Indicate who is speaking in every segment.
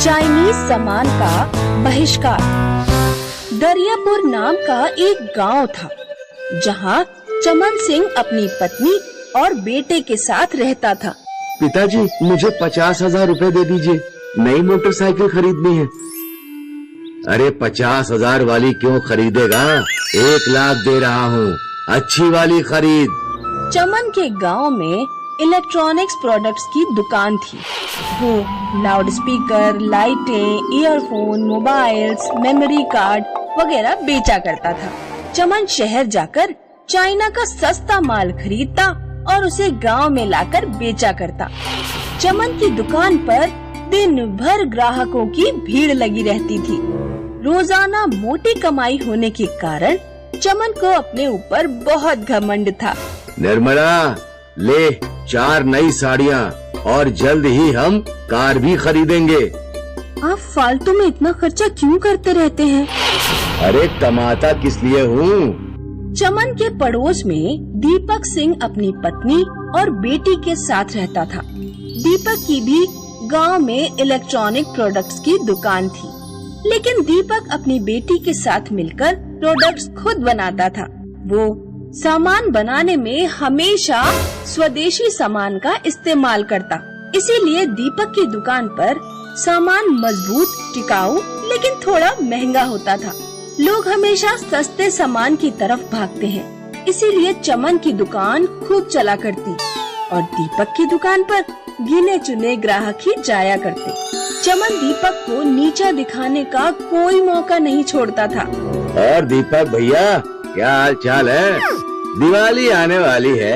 Speaker 1: Chinese सामान का बहिष्कार। दरियापुर नाम का एक गांव था जहां चमन सिंह अपनी पत्नी और बेटे के साथ रहता था।
Speaker 2: पिताजी, मुझे 50,000 रुपए दे दीजिए, नई मोटरसाइकिल खरीदनी है। अरे 50,000 वाली क्यों खरीदेगा, 1 लाख दे रहा हूँ, अच्छी वाली खरीद।
Speaker 1: चमन के गांव में इलेक्ट्रॉनिक्स प्रोडक्ट्स की दुकान थी। वो लाउड स्पीकर, लाइटें, ईयरफोन, मोबाइल्स, मेमोरी कार्ड वगैरह बेचा करता था। चमन शहर जाकर चाइना का सस्ता माल खरीदता और उसे गांव में लाकर बेचा करता। चमन की दुकान पर दिन भर ग्राहकों की भीड़ लगी रहती थी। रोजाना मोटी कमाई होने के कारण चमन को अपने ऊपर बहुत घमंड था।
Speaker 2: निर्मला, ले 4 नई साड़ियाँ और जल्द ही हम कार भी खरीदेंगे।
Speaker 1: आप फालतू में इतना खर्चा क्यों करते रहते हैं?
Speaker 2: अरे कमाता किस लिए हूँ।
Speaker 1: चमन के पड़ोस में दीपक सिंह अपनी पत्नी और बेटी के साथ रहता था। दीपक की भी गांव में इलेक्ट्रॉनिक प्रोडक्ट्स की दुकान थी, लेकिन दीपक अपनी बेटी के साथ मिलकर प्रोडक्ट्स खुद बनाता था। वो सामान बनाने में हमेशा स्वदेशी सामान का इस्तेमाल करता, इसीलिए दीपक की दुकान पर सामान मजबूत, टिकाऊ लेकिन थोड़ा महंगा होता था। लोग हमेशा सस्ते सामान की तरफ भागते हैं, इसीलिए चमन की दुकान खूब चला करती और दीपक की दुकान पर गिने चुने ग्राहक ही जाया करते। चमन दीपक को नीचा दिखाने का कोई मौका नहीं छोड़ता था।
Speaker 2: और दीपक भैया, क्या हाल चाल है? दिवाली आने वाली है,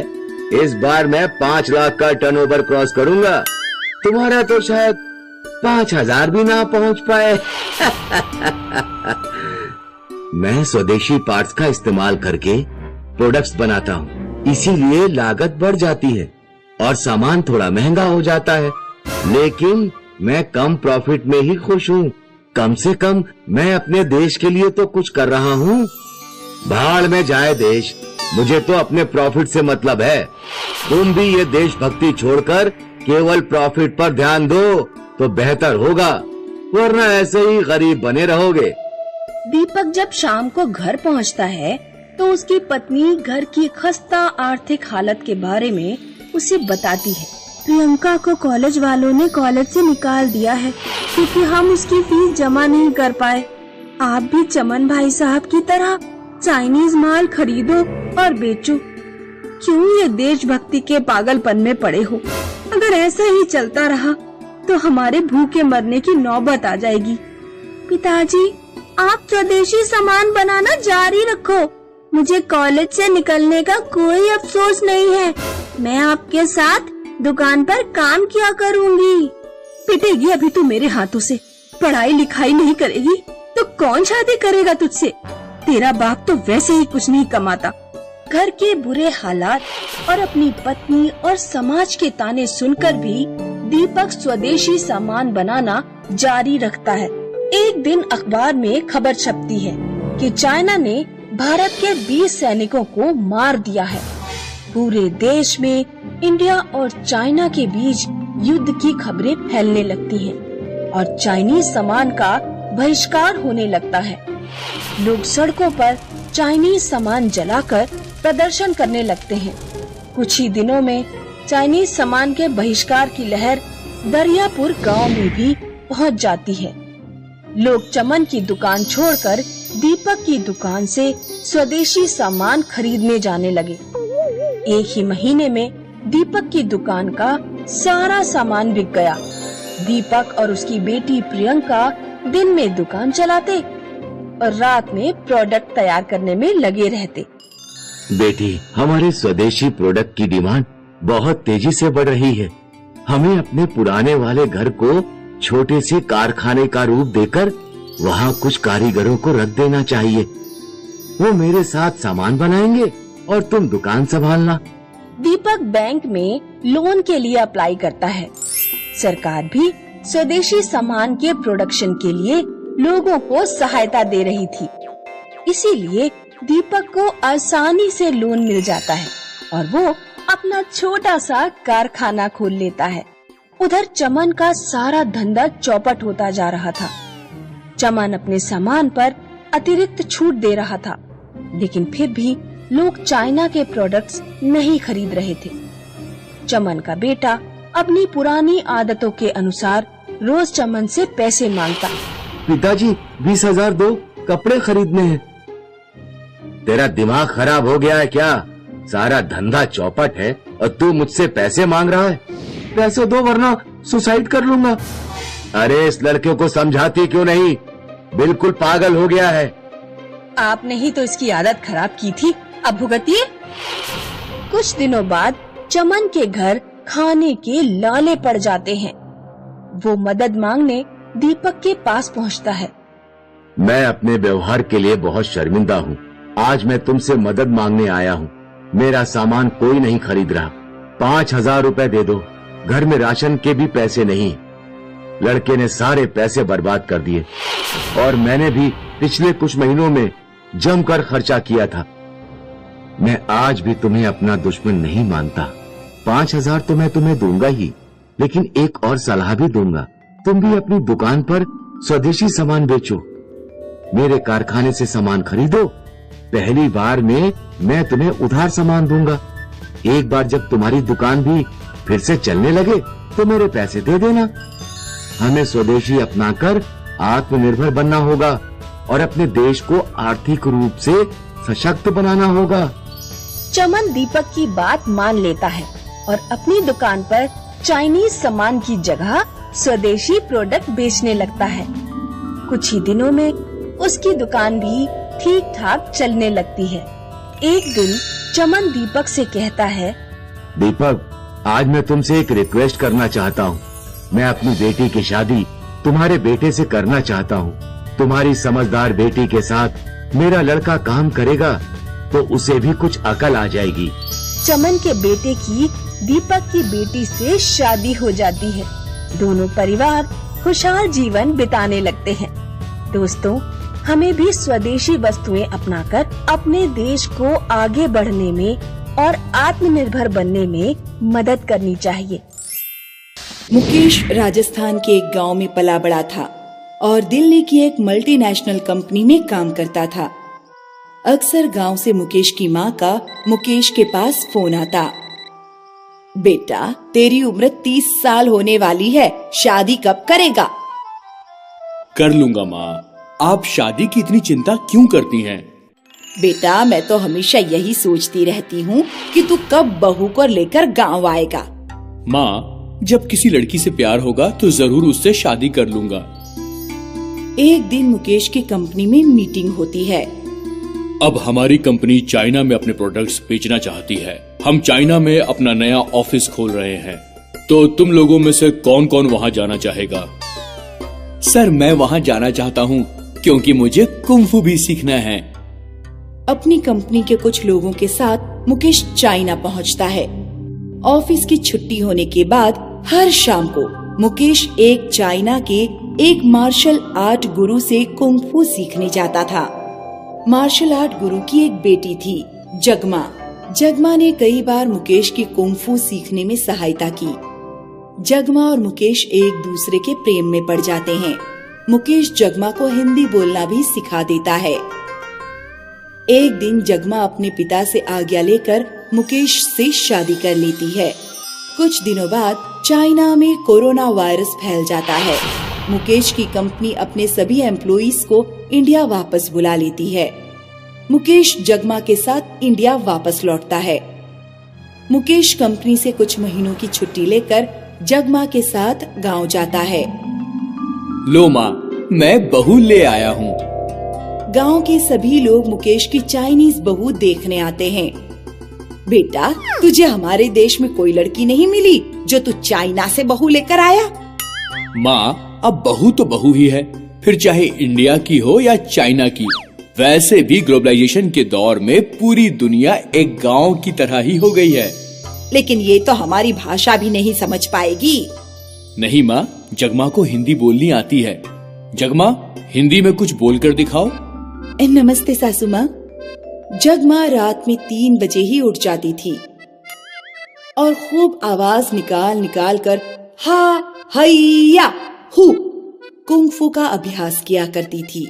Speaker 2: इस बार मैं 5 लाख का टर्नओवर क्रॉस करूंगा। तुम्हारा तो शायद 5,000 भी ना पहुंच पाए। मैं स्वदेशी पार्ट्स का इस्तेमाल करके प्रोडक्ट्स बनाता हूँ, इसीलिए लागत बढ़ जाती है और सामान थोड़ा महंगा हो जाता है, लेकिन मैं कम प्रॉफिट में ही खुश हूँ। कम से कम मैं अपने देश के लिए तो कुछ कर रहा हूँ। भाड़ में जाए देश, मुझे तो अपने प्रॉफिट से मतलब है। तुम भी ये देशभक्ति छोड़कर केवल प्रॉफिट पर ध्यान दो तो बेहतर होगा, वरना ऐसे ही गरीब बने रहोगे।
Speaker 1: दीपक जब शाम को घर पहुंचता है तो उसकी पत्नी घर की खस्ता आर्थिक हालत के बारे में उसे बताती है। प्रियंका को कॉलेज वालों ने कॉलेज से निकाल दिया है क्योंकि हम उसकी फीस जमा नहीं कर पाए। आप भी चमन भाई साहब की तरह चाइनीज माल खरीदो और बेचो। क्यों ये देशभक्ति के पागलपन में पड़े हो? अगर ऐसा ही चलता रहा तो हमारे भूखे मरने की नौबत आ जाएगी। पिताजी, आप स्वदेशी सामान बनाना जारी रखो, मुझे कॉलेज से निकलने का कोई अफसोस नहीं है। मैं आपके साथ दुकान पर काम किया करूँगी। पिटेगी अभी तू मेरे हाथों से। पढ़ाई लिखाई नहीं करेगी तो कौन शादी करेगा तुझसे? तेरा बाप तो वैसे ही कुछ नहीं कमाता। घर के बुरे हालात और अपनी पत्नी और समाज के ताने सुनकर भी दीपक स्वदेशी सामान बनाना जारी रखता है। एक दिन अखबार में खबर छपती है कि चाइना ने भारत के 20 सैनिकों को मार दिया है। पूरे देश में इंडिया और चाइना के बीच युद्ध की खबरें फैलने लगती हैं और चाइनीज सामान का बहिष्कार होने लगता है। लोग सड़कों पर चाइनीज सामान जलाकर प्रदर्शन करने लगते हैं। कुछ ही दिनों में चाइनीज सामान के बहिष्कार की लहर दरियापुर गांव में भी पहुंच जाती है। लोग चमन की दुकान छोड़कर दीपक की दुकान से स्वदेशी सामान खरीदने जाने लगे। एक ही महीने में दीपक की दुकान का सारा सामान बिक गया। दीपक और उसकी बेटी प्रियंका दिन में दुकान चलाते और रात में प्रोडक्ट तैयार करने में लगे रहते।
Speaker 2: बेटी, हमारे स्वदेशी प्रोडक्ट की डिमांड बहुत तेजी से बढ़ रही है। हमें अपने पुराने वाले घर को छोटे से कारखाने का रूप देकर वहाँ कुछ कारीगरों को रख देना चाहिए। वो मेरे साथ सामान बनाएंगे और तुम दुकान संभालना।
Speaker 1: दीपक बैंक में लोन के लिए अप्लाई करता है। सरकार भी स्वदेशी सामान के प्रोडक्शन के लिए लोगों को सहायता दे रही थी, इसीलिए दीपक को आसानी से लोन मिल जाता है और वो अपना छोटा सा कारखाना खोल लेता है। उधर चमन का सारा धंधा चौपट होता जा रहा था। चमन अपने सामान पर अतिरिक्त छूट दे रहा था, लेकिन फिर भी लोग चाइना के प्रोडक्ट्स नहीं खरीद रहे थे। चमन का बेटा अपनी पुरानी आदतों के अनुसार रोज चमन से पैसे मांगता।
Speaker 2: पिताजी 20,000 दो, कपड़े खरीदने हैं। तेरा दिमाग खराब हो गया है क्या? सारा धंधा चौपट है और तू मुझसे पैसे मांग रहा है? पैसे दो वरना सुसाइड कर लूंगा। अरे इस लड़के को समझाती क्यों नहीं? बिल्कुल पागल हो गया है।
Speaker 1: आपने ही तो इसकी आदत खराब की थी, अब भुगतिए। कुछ दिनों बाद चमन के घर खाने के लाले पड़ जाते हैं। वो मदद मांगने दीपक के पास पहुंचता है।
Speaker 2: मैं अपने व्यवहार के लिए बहुत शर्मिंदा हूँ। आज मैं तुमसे मदद मांगने आया हूँ। मेरा सामान कोई नहीं खरीद रहा। 5,000 रुपए दे दो। घर में राशन के भी पैसे नहीं। लड़के ने सारे पैसे बर्बाद कर दिए और मैंने भी पिछले कुछ महीनों में जमकर खर्चा किया था। मैं आज भी तुम्हें अपना दुश्मन नहीं मानता। 5,000 तो मैं तुम्हें दूंगा ही, लेकिन एक और सलाह भी दूंगा। तुम भी अपनी दुकान पर स्वदेशी सामान बेचो। मेरे कारखाने से सामान खरीदो। पहली बार में मैं तुम्हें उधार सामान दूंगा। एक बार जब तुम्हारी दुकान भी फिर से चलने लगे तो मेरे पैसे दे देना। हमें स्वदेशी अपनाकर आत्मनिर्भर बनना होगा और अपने देश को आर्थिक रूप से सशक्त बनाना होगा।
Speaker 1: चमन दीपक की बात मान लेता है और अपनी दुकान पर चाइनीज सामान की जगह स्वदेशी प्रोडक्ट बेचने लगता है। कुछ ही दिनों में उसकी दुकान भी ठीक ठाक चलने लगती है। एक दिन चमन दीपक से कहता है,
Speaker 2: दीपक, आज मैं तुमसे एक रिक्वेस्ट करना चाहता हूँ। मैं अपनी बेटी की शादी तुम्हारे बेटे से करना चाहता हूँ। तुम्हारी समझदार बेटी के साथ मेरा लड़का काम करेगा तो उसे भी कुछ अकल आ जाएगी।
Speaker 1: चमन के बेटे की दीपक की बेटी से शादी हो जाती है। दोनों परिवार खुशहाल जीवन बिताने लगते हैं। दोस्तों, हमें भी स्वदेशी वस्तुएं अपनाकर अपने देश को आगे बढ़ने में और आत्मनिर्भर बनने में मदद करनी चाहिए।
Speaker 3: मुकेश राजस्थान के एक गांव में पला बड़ा था और दिल्ली की एक मल्टीनेशनल कंपनी में काम करता था। अक्सर गांव से मुकेश की माँ का मुकेश के पास फोन आता। बेटा, तेरी उम्र 30 साल होने वाली है, शादी कब करेगा?
Speaker 4: कर लूंगा माँ। आप शादी की इतनी चिंता क्यों करती हैं?
Speaker 3: बेटा, मैं तो हमेशा यही सोचती रहती हूँ कि तू कब बहू को लेकर गांव आएगा।
Speaker 4: माँ, जब किसी लड़की से प्यार होगा तो जरूर उससे शादी कर लूंगा।
Speaker 3: एक दिन मुकेश की कंपनी में मीटिंग होती है।
Speaker 4: अब हमारी कंपनी चाइना में अपने प्रोडक्ट्स बेचना चाहती है। हम चाइना में अपना नया ऑफिस खोल रहे हैं, तो तुम लोगों में से कौन कौन वहाँ जाना चाहेगा? सर, मैं वहाँ जाना चाहता हूँ क्योंकि मुझे कुंफू भी सीखना है।
Speaker 3: अपनी कंपनी के कुछ लोगों के साथ मुकेश चाइना पहुँचता है। ऑफिस की छुट्टी होने के बाद हर शाम को मुकेश एक चाइना के एक मार्शल आर्ट गुरु से कुंफू सीखने जाता था। मार्शल आर्ट गुरु की एक बेटी थी, जगमा। जगमा ने कई बार मुकेश की कुंफू सीखने में सहायता की। जगमा और मुकेश एक दूसरे के प्रेम में पड़ जाते हैं। मुकेश जगमा को हिंदी बोलना भी सिखा देता है। एक दिन जगमा अपने पिता से आज्ञा लेकर मुकेश से शादी कर लेती है। कुछ दिनों बाद चाइना में कोरोना वायरस फैल जाता है। मुकेश की कंपनी अपने सभी एम्प्लॉइज को इंडिया वापस बुला लेती है। मुकेश जगमा के साथ इंडिया वापस लौटता है। मुकेश कंपनी से कुछ महीनों की छुट्टी लेकर जगमा के साथ गांव जाता है।
Speaker 4: लो माँ, मैं बहू ले आया हूँ।
Speaker 3: गांव के सभी लोग मुकेश की चाइनीज बहू देखने आते हैं। बेटा, तुझे हमारे देश में कोई लड़की नहीं मिली जो तू चाइना से बहू लेकर आया?
Speaker 4: माँ, अब बहू तो बहू ही है, फिर चाहे इंडिया की हो या चाइना की। वैसे भी ग्लोबलाइजेशन के दौर में पूरी दुनिया एक गांव की तरह ही हो गई है।
Speaker 3: लेकिन ये तो हमारी भाषा भी नहीं समझ पाएगी।
Speaker 4: नहीं माँ, जगमा को हिंदी बोलनी आती है। जगमा, हिंदी में कुछ बोल कर दिखाओ।
Speaker 3: नमस्ते सासू माँ। जगमा रात में 3 बजे ही उठ जाती थी और खूब आवाज निकाल निकाल कर हा हैया हु कुंग-फू का अभ्यास किया करती थी।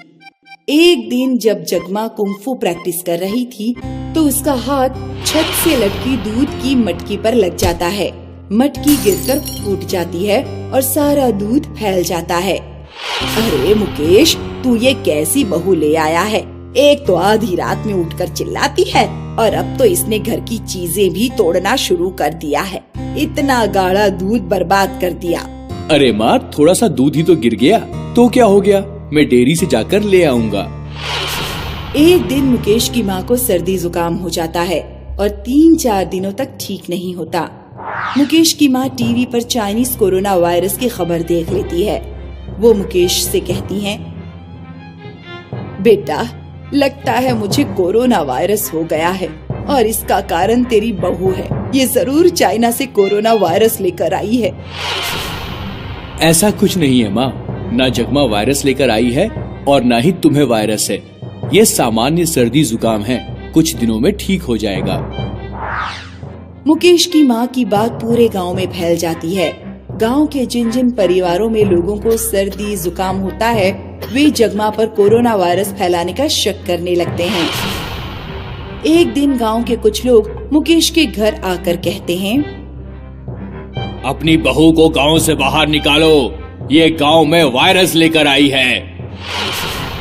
Speaker 3: एक दिन जब जगमा कुंग-फू प्रैक्टिस कर रही थी तो उसका हाथ छत से लटकी दूध की मटकी पर लग जाता है। मटकी गिरकर फूट जाती है और सारा दूध फैल जाता है। अरे मुकेश, तू ये कैसी बहू ले आया है? एक तो आधी रात में उठकर चिल्लाती है और अब तो इसने घर की चीजें भी तोड़ना शुरू कर दिया है। इतना गाढ़ा दूध बर्बाद कर दिया।
Speaker 4: अरे माँ, थोड़ा सा दूध ही तो गिर गया, तो क्या हो गया? मैं डेयरी से जाकर ले आऊंगा।
Speaker 3: एक दिन मुकेश की माँ को सर्दी जुकाम हो जाता है और 3-4 दिनों तक ठीक नहीं होता। मुकेश की माँ टीवी पर चाइनीज कोरोना वायरस की खबर देख लेती है। वो मुकेश से कहती हैं, बेटा, लगता है मुझे कोरोना वायरस हो गया है और इसका कारण तेरी बहू है। ये जरूर चाइना से कोरोना वायरस लेकर आई है।
Speaker 4: ऐसा कुछ नहीं है माँ, ना जगमा वायरस लेकर आई है और ना ही तुम्हें वायरस है। ये सामान्य सर्दी जुकाम है, कुछ दिनों में ठीक हो जाएगा।
Speaker 3: मुकेश की माँ की बात पूरे गांव में फैल जाती है। गांव के जिन जिन परिवारों में लोगों को सर्दी जुकाम होता है वे जगमा पर कोरोना वायरस फैलाने का शक करने लगते हैं। एक दिन गांव के कुछ लोग मुकेश के घर आकर कहते हैं,
Speaker 4: अपनी बहू को गांव से बाहर निकालो, ये गांव में वायरस लेकर आई है।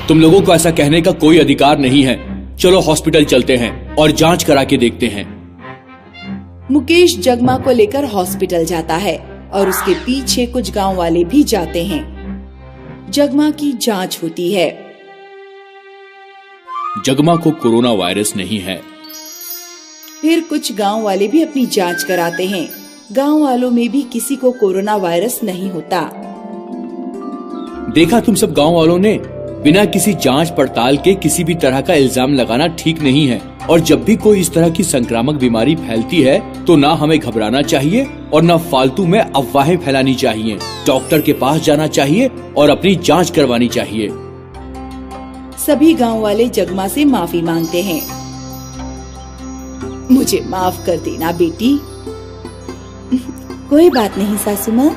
Speaker 4: तुम लोगों को ऐसा कहने का कोई अधिकार नहीं है। चलो हॉस्पिटल चलते हैं और जांच करा के देखते हैं।
Speaker 3: मुकेश जगमा को लेकर हॉस्पिटल जाता है और उसके पीछे कुछ गांव वाले भी जाते हैं। जगमा की जांच होती है।
Speaker 4: जगमा को कोरोना वायरस नहीं है।
Speaker 3: फिर कुछ गांव वाले भी अपनी जांच कराते हैं। गांव वालों में भी किसी को कोरोना वायरस नहीं होता।
Speaker 4: देखा तुम सब गांव वालों ने, बिना किसी जांच पड़ताल के किसी भी तरह का इल्जाम लगाना ठीक नहीं है। और जब भी कोई इस तरह की संक्रामक बीमारी फैलती है तो ना हमें घबराना चाहिए और ना फालतू में अफवाहें फैलानी चाहिए। डॉक्टर के पास जाना चाहिए और अपनी जांच करवानी चाहिए।
Speaker 3: सभी गांव वाले जगमा से माफी मांगते हैं। मुझे माफ कर देना बेटी। कोई बात नहीं सासू माँ,